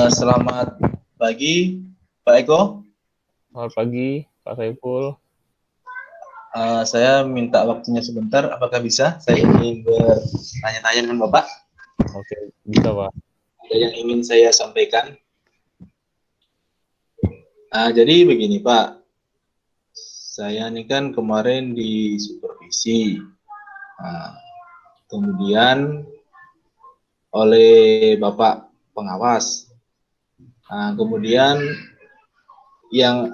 Selamat pagi, Pak Eko. Selamat pagi, Pak Saiful. Saya minta waktunya sebentar. Apakah bisa? Saya ingin bertanya-tanya dengan Bapak. Oke, bisa Pak. Ada yang ingin saya sampaikan. Jadi begini, Pak. Saya ini kan kemarin di supervisi. Nah, kemudian oleh Bapak pengawas. Kemudian yang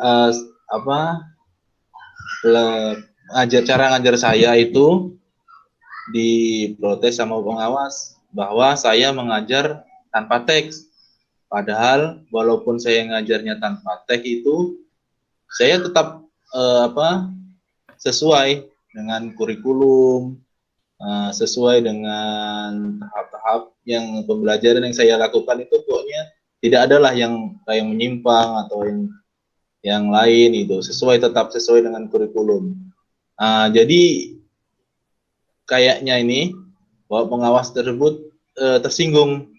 cara ngajar saya itu diprotes sama pengawas bahwa saya mengajar tanpa teks. Padahal walaupun saya ngajarnya tanpa teks itu, saya tetap sesuai dengan kurikulum, sesuai dengan tahap-tahap yang pembelajaran yang saya lakukan itu pokoknya tidak adalah yang kayak menyimpang atau yang lain itu tetap sesuai dengan kurikulum. Jadi kayaknya ini bahwa pengawas tersebut tersinggung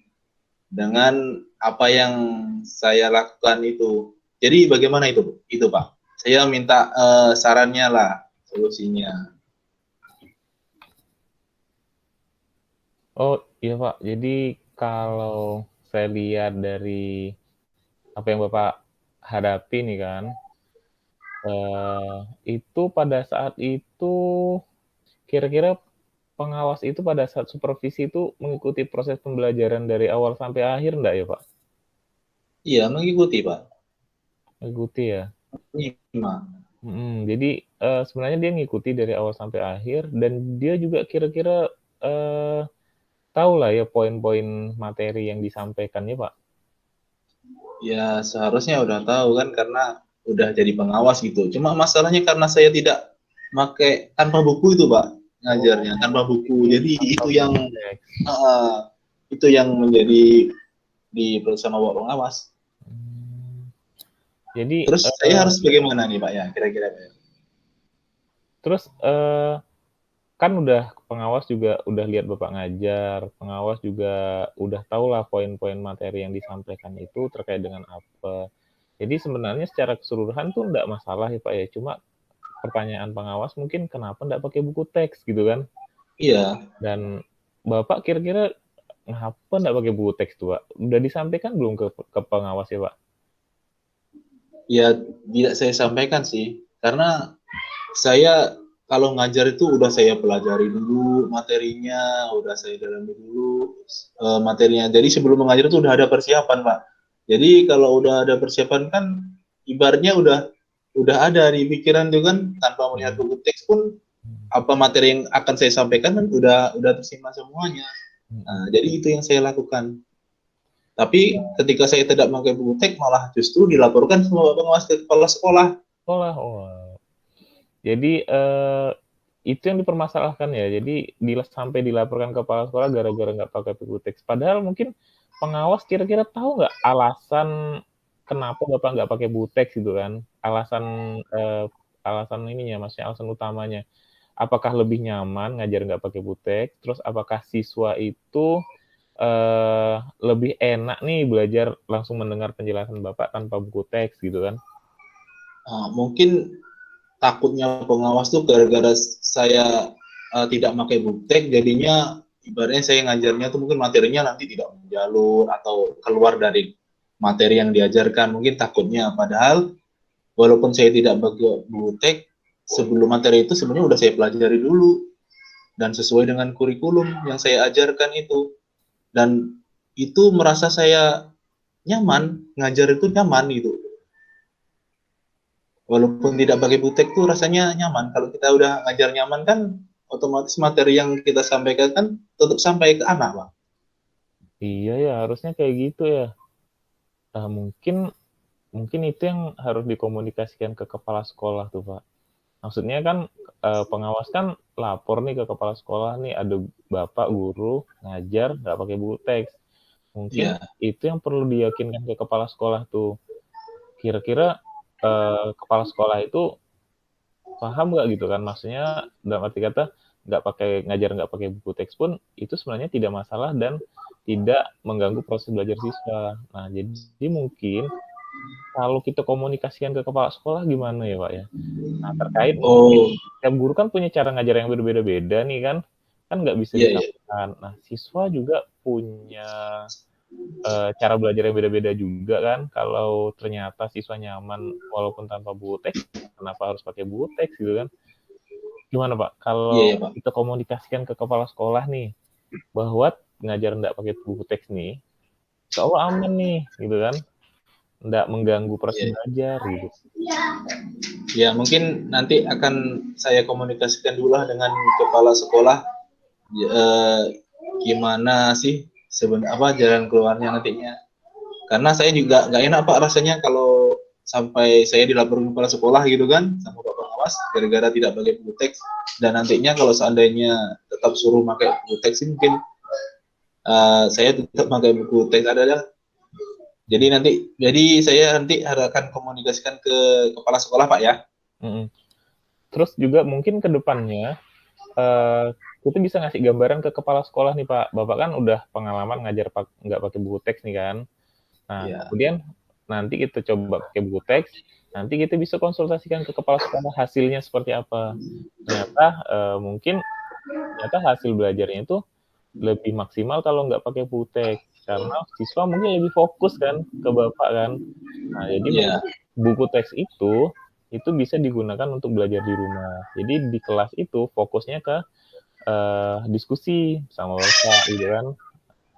dengan apa yang saya lakukan itu. Jadi bagaimana itu Pak? Saya minta sarannya lah, solusinya. Oh iya Pak, jadi kalau saya lihat dari apa yang Bapak hadapi nih kan, itu pada saat itu kira-kira pengawas itu pada saat supervisi itu mengikuti proses pembelajaran dari awal sampai akhir enggak ya Pak? Iya, mengikuti Pak. Mengikuti ya. Menyimak. Jadi sebenarnya dia ngikuti dari awal sampai akhir dan dia juga kira-kira tahu lah ya poin-poin materi yang disampaikannya Pak. Ya seharusnya udah tahu kan karena udah jadi pengawas gitu. Cuma masalahnya karena saya tidak pakai tanpa buku itu Pak ngajarnya tanpa buku. Jadi itu yang menjadi di sama Bapak pengawas. Jadi Terus saya harus bagaimana nih Pak ya kira-kira Pak? terus kan udah pengawas juga udah lihat Bapak ngajar, pengawas juga udah tahu lah poin-poin materi yang disampaikan itu terkait dengan apa. Jadi sebenarnya secara keseluruhan tuh enggak masalah ya Pak ya, cuma pertanyaan pengawas mungkin kenapa enggak pakai buku teks gitu kan. Iya. Dan Bapak kira-kira ngapa enggak pakai buku teks tuh Pak? Udah disampaikan belum ke pengawas ya Pak? Ya tidak saya sampaikan sih karena saya kalau ngajar itu udah saya pelajari dulu materinya, udah saya dalami dulu materinya. Jadi sebelum mengajar itu udah ada persiapan Pak. Jadi kalau udah ada persiapan kan ibaratnya udah ada di pikiran tuh kan tanpa melihat buku teks pun apa materi yang akan saya sampaikan kan udah tersimpan semuanya. Jadi itu yang saya lakukan. Tapi ketika saya tidak pakai buku teks malah justru dilaporkan sama Bapak pengawas ke kepala sekolah. Sekolah, oh. Jadi itu yang dipermasalahkan ya. Jadi sampai dilaporkan ke kepala sekolah gara-gara nggak pakai buku teks. Padahal mungkin pengawas kira-kira tahu nggak alasan kenapa Bapak nggak pakai buku teks gitu kan? Alasan ininya, maksudnya alasan utamanya. Apakah lebih nyaman ngajar nggak pakai buku teks? Terus apakah siswa itu lebih enak nih belajar langsung mendengar penjelasan Bapak tanpa buku teks gitu kan? Mungkin takutnya pengawas tuh gara-gara saya tidak pakai buktek jadinya ibaratnya saya ngajarnya tuh mungkin materinya nanti tidak menjalur atau keluar dari materi yang diajarkan mungkin takutnya padahal walaupun saya tidak pakai buktek sebelum materi itu sebenarnya udah saya pelajari dulu dan sesuai dengan kurikulum yang saya ajarkan itu dan itu merasa saya nyaman ngajar itu nyaman gitu walaupun tidak pakai butek tuh rasanya nyaman. Kalau kita udah ngajar nyaman kan otomatis materi yang kita sampaikan kan tetap sampai ke anak, Pak. Iya ya, harusnya kayak gitu ya. Mungkin mungkin itu yang harus dikomunikasikan ke kepala sekolah tuh, Pak. Maksudnya kan, pengawas kan lapor nih ke kepala sekolah nih, ada bapak guru ngajar nggak pakai buku teks. Mungkin Iya. itu yang perlu diyakinkan ke kepala sekolah tuh. Kira-kira, kepala sekolah itu paham nggak gitu kan? Maksudnya dalam arti kata nggak pakai ngajar nggak pakai buku teks pun itu sebenarnya tidak masalah dan tidak mengganggu proses belajar siswa. Nah, jadi mungkin kalau kita komunikasikan ke kepala sekolah gimana ya Pak ya? Nah, terkait mungkin Oh, tiap guru kan punya cara ngajar yang berbeda-beda nih kan, kan nggak bisa iya, iya. disamakan. Nah, siswa juga punya cara belajar yang beda-beda juga kan. Kalau ternyata siswa nyaman walaupun tanpa buku teks, kenapa harus pakai buku teks gitu kan? Gimana Pak, Iya, kalau iya, Pak. kita komunikasikan ke kepala sekolah nih, bahwa ngajar nggak pakai buku teks nih, insya Allah aman nih, gitu kan, nggak mengganggu proses Iya. belajar gitu. Ya, mungkin nanti akan saya komunikasikan dulu lah dengan kepala sekolah, eh, gimana sih apa jalan keluarnya nantinya. Karena saya juga nggak enak Pak rasanya kalau sampai saya dilaporin kepala sekolah gitu kan sama Pak Pengawas gara-gara tidak pakai buku teks, dan nantinya kalau seandainya tetap suruh pakai buku teks mungkin saya tetap pakai buku teks adalah. Jadi saya nanti akan komunikasikan ke kepala sekolah Pak ya. Mm-mm. Terus juga mungkin ke depannya, eh, kita bisa ngasih gambaran ke kepala sekolah nih Pak, Bapak kan udah pengalaman ngajar nggak pakai buku teks nih kan. Nah, Ya, kemudian nanti kita coba pakai buku teks, nanti kita bisa konsultasikan ke kepala sekolah hasilnya seperti apa. Ternyata mungkin ternyata hasil belajarnya itu lebih maksimal kalau nggak pakai buku teks, karena siswa mungkin lebih fokus kan ke Bapak kan. Nah, jadi ya, mungkin buku teks itu bisa digunakan untuk belajar di rumah. Jadi di kelas itu fokusnya ke diskusi sama Bapak gitu kan.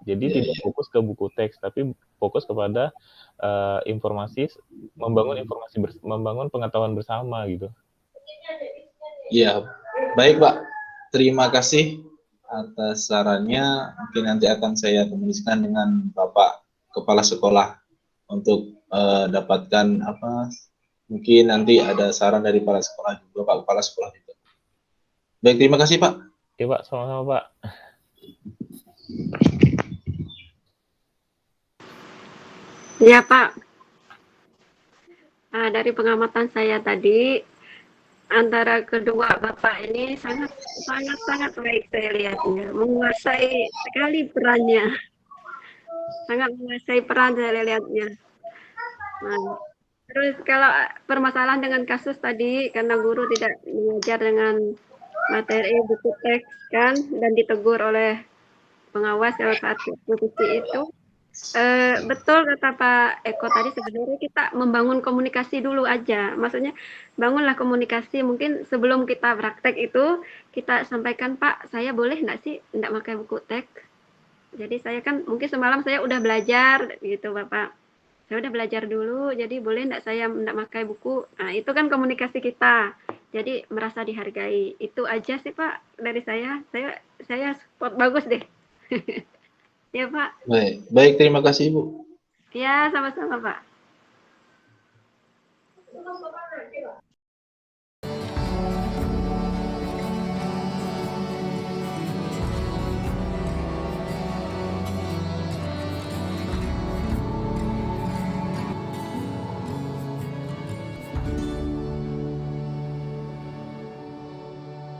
Jadi ya, tidak ya. fokus ke buku teks, tapi fokus kepada informasi, membangun pengetahuan bersama gitu. Ya, baik Pak. Terima kasih atas sarannya. Mungkin nanti akan saya komunikasikan dengan Bapak Kepala Sekolah untuk dapatkan apa. Mungkin nanti ada saran dari para sekolah juga, Pak Kepala Sekolah juga. Baik, terima kasih Pak. Oke Pak, sama-sama Pak. Ya Pak, dari pengamatan saya tadi, antara kedua Bapak ini sangat sangat sangat baik saya lihatnya, menguasai sekali perannya, sangat menguasai peran saya lihatnya. Nah, terus kalau permasalahan dengan kasus tadi, karena guru tidak mengajar dengan materi buku teks kan, dan ditegur oleh pengawas kalau saat diskusi itu, betul kata Pak Eko tadi, sebenarnya kita membangun komunikasi dulu aja. Maksudnya bangunlah komunikasi, mungkin sebelum kita praktek itu kita sampaikan, "Pak, saya boleh nggak sih nggak pakai buku teks? Jadi saya kan mungkin semalam saya udah belajar," gitu Bapak. "Saya udah belajar dulu, jadi boleh nggak saya nggak pakai buku?" Nah, itu kan komunikasi kita. Jadi merasa dihargai. Itu aja sih Pak dari saya. Saya spot bagus deh. Ya Pak. Baik, baik, terima kasih Ibu. Ya, sama-sama Pak.